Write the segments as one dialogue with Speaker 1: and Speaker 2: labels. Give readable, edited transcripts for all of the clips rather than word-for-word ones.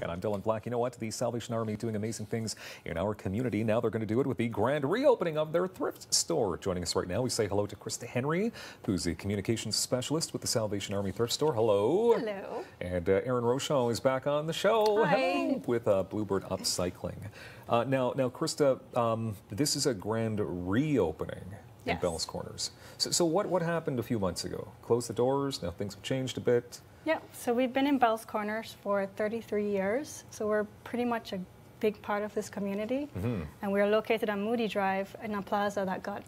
Speaker 1: And I'm Dylan Black. You know what? The Salvation Army doing amazing things in our community. Now they're going to do it with the grand reopening of their thrift store. Joining us right now, we say hello to Krista Henry, who's the communications specialist with the Salvation Army Thrift Store. Hello.
Speaker 2: Hello.
Speaker 1: And Erin Rochon is back on the show.
Speaker 2: Hi.
Speaker 1: Hello. With Bluebird Upcycling. Now, Krista, this is a grand reopening in Bell's Corners. So what happened a few months ago? Closed the doors. Now things have changed a bit.
Speaker 2: Yeah, so we've been in Bell's Corners for 33 years, so we're pretty much a big part of this community. And we're located on Moody Drive in a plaza that got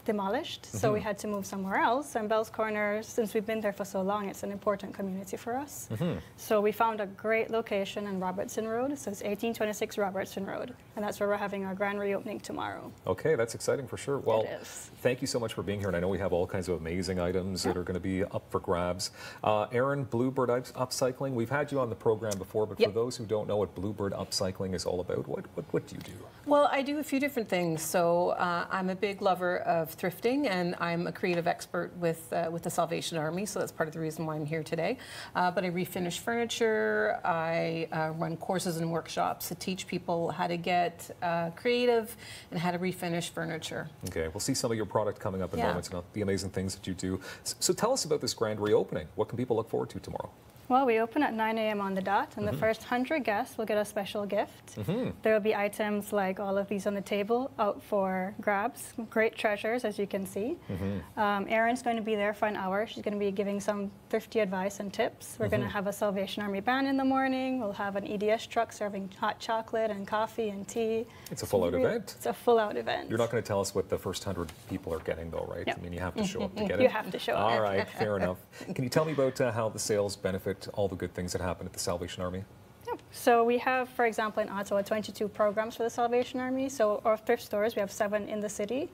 Speaker 2: demolished, so we had to move somewhere else. And Bell's Corners, since we've been there for so long, it's an important community for us. So we found a great location in Robertson Road, so it's 1826 Robertson Road, and that's where we're having our grand reopening tomorrow.
Speaker 1: Okay, that's exciting for sure. Well,
Speaker 2: it is.
Speaker 1: Thank you so much for being here, and I know we have all kinds of amazing items that are going to be up for grabs. Erin, Bluebird Upcycling, we've had you on the program before, but for those who don't know what Bluebird Upcycling is all about, what do you do?
Speaker 3: Well, I do a few different things. So I'm a big lover of thrifting, and I'm a creative expert with the Salvation Army, so that's part of the reason why I'm here today. But I refinish furniture, I run courses and workshops to teach people how to get creative and how to refinish furniture. Okay,
Speaker 1: we'll see some of your product coming up in moments and the amazing things that you do. So tell us about this grand reopening. What can people look forward to tomorrow?
Speaker 2: Well, we open at 9 a.m. on the dot, and the first 100 guests will get a special gift. There will be items like all of these on the table out for grabs, great treasures, as you can see. Erin's going to be there for an hour. She's going to be giving some thrifty advice and tips. We're going to have a Salvation Army band in the morning. We'll have an EDS truck serving hot chocolate and coffee and tea.
Speaker 1: It's a full-out event.
Speaker 2: It's a full-out event.
Speaker 1: You're not going to tell us what the first 100 people are getting, though, right?
Speaker 2: Yep.
Speaker 1: I mean, you have to show up to get it.
Speaker 2: You have to show up.
Speaker 1: All right, fair enough. Can you tell me about how the sales benefit all the good things that happen at the Salvation Army?
Speaker 2: Yep. So we have, for example, in Ottawa, 22 programs for the Salvation Army. So our thrift stores, we have 7 in the city.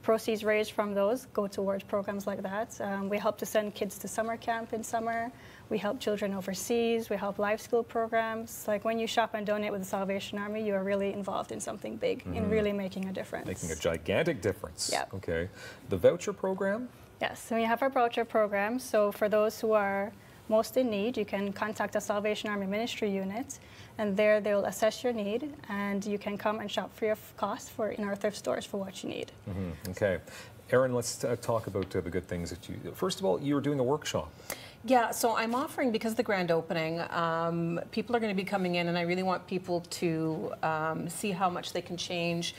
Speaker 2: Proceeds raised from those go towards programs like that. We help to send kids to summer camp in summer. We help children overseas. We help life school programs. Like when you shop and donate with the Salvation Army, you are really involved in something big, in really making a difference.
Speaker 1: Making a gigantic difference.
Speaker 2: Yeah.
Speaker 1: Okay. The voucher program?
Speaker 2: Yes, so we have our voucher program. So for those who are most in need, you can contact a Salvation Army Ministry unit, and there they will assess your need, and you can come and shop free of cost in our thrift stores for what you need.
Speaker 1: Okay. Erin, let's talk about the good things that you do. First of all, you're doing a workshop.
Speaker 3: Yeah, so I'm offering, because of the grand opening, people are going to be coming in, and I really want people to see how much they can change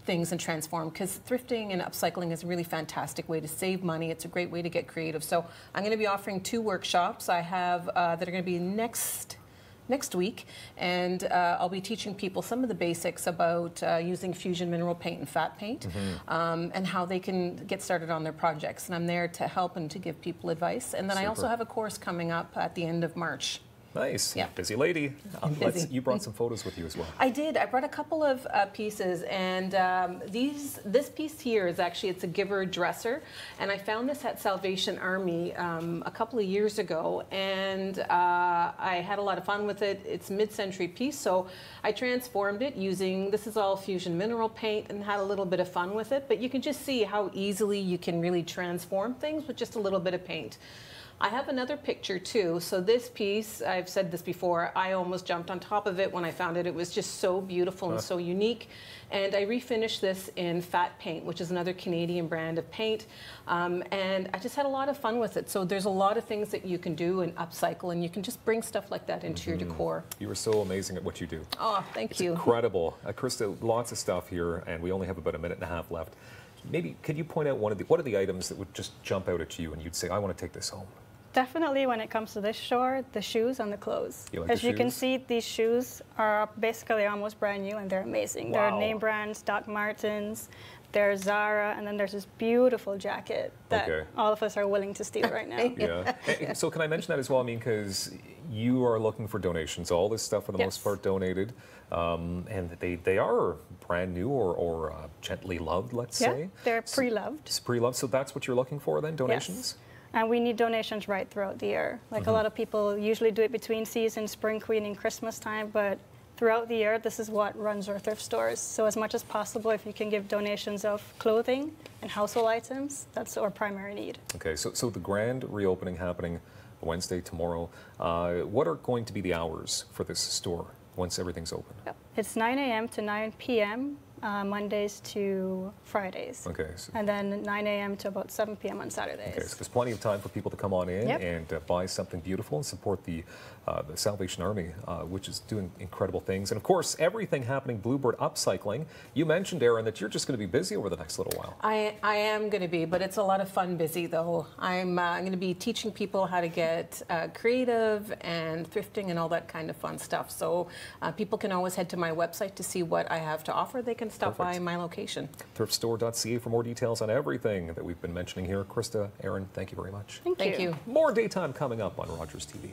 Speaker 3: things and transform, because thrifting and upcycling is a really fantastic way to save money. It's a great way to get creative. So I'm going to be offering 2 workshops. I have that are going to be next week, and I'll be teaching people some of the basics about using fusion mineral paint and fat paint, and how they can get started on their projects. And I'm there to help and to give people advice. And then I also have a course coming up at the end of March.
Speaker 1: Nice.
Speaker 3: Yeah.
Speaker 1: Busy lady.
Speaker 3: Busy.
Speaker 1: You brought some photos with you as well.
Speaker 3: I did. I brought a couple of pieces, and this piece here is actually, it's a giver dresser, and I found this at Salvation Army a couple of years ago, and I had a lot of fun with it. It's a mid-century piece, so I transformed it using, this is all fusion mineral paint, and had a little bit of fun with it, but you can just see how easily you can really transform things with just a little bit of paint. I have another picture too. So this piece, I've said this before, I almost jumped on top of it when I found it. It was just so beautiful and so unique. And I refinished this in fat paint, which is another Canadian brand of paint. And I just had a lot of fun with it. So there's a lot of things that you can do and upcycle, and you can just bring stuff like that into your decor.
Speaker 1: You are so amazing at what you do.
Speaker 3: Oh, thank you.
Speaker 1: Incredible. Krista, lots of stuff here, and we only have about a minute and a half left. Maybe could you point out what are the items that would just jump out at you and you'd say, I want to take this home?
Speaker 2: Definitely when it comes to this store, the shoes and the clothes. As you can see, these shoes are basically almost brand new, and they're amazing. Wow. They're name brands, Doc Martens, there's Zara, and then there's this beautiful jacket that all of us are willing to steal right now.
Speaker 1: Yeah. So can I mention that as well? I mean, because you are looking for donations. All this stuff, for the most part, donated. And they are brand new or gently loved, let's say.
Speaker 2: They're pre-loved.
Speaker 1: It's pre-loved. So that's what you're looking for then, donations?
Speaker 2: Yes. And we need donations right throughout the year. Like a lot of people usually do it between seasons, spring cleaning, Christmas time, but throughout the year, this is what runs our thrift stores. So as much as possible, if you can give donations of clothing and household items, that's our primary need.
Speaker 1: Okay, so the grand reopening happening Wednesday, tomorrow. What are going to be the hours for this store once everything's open?
Speaker 2: Yep. It's 9 a.m. to 9 p.m. Mondays to Fridays.
Speaker 1: Okay. So,
Speaker 2: and then 9 a.m. to about 7 p.m. on Saturdays.
Speaker 1: okay, so there's plenty of time for people to come on in
Speaker 2: Yep.
Speaker 1: and buy something beautiful and support the Salvation Army, which is doing incredible things. And of course, everything happening Bluebird Upcycling. You mentioned, Erin, that you're just going to be busy over the next little while.
Speaker 3: I am going to be, but it's a lot of fun busy though. I'm going to be teaching people how to get creative and thrifting and all that kind of fun stuff. So people can always head to my website to see what I have to offer. They can stop by my location.
Speaker 1: Thriftstore.ca for more details on everything that we've been mentioning here. Krista, Erin, thank you very much.
Speaker 2: Thank you.
Speaker 3: Thank you.
Speaker 1: More daytime coming up on Rogers TV.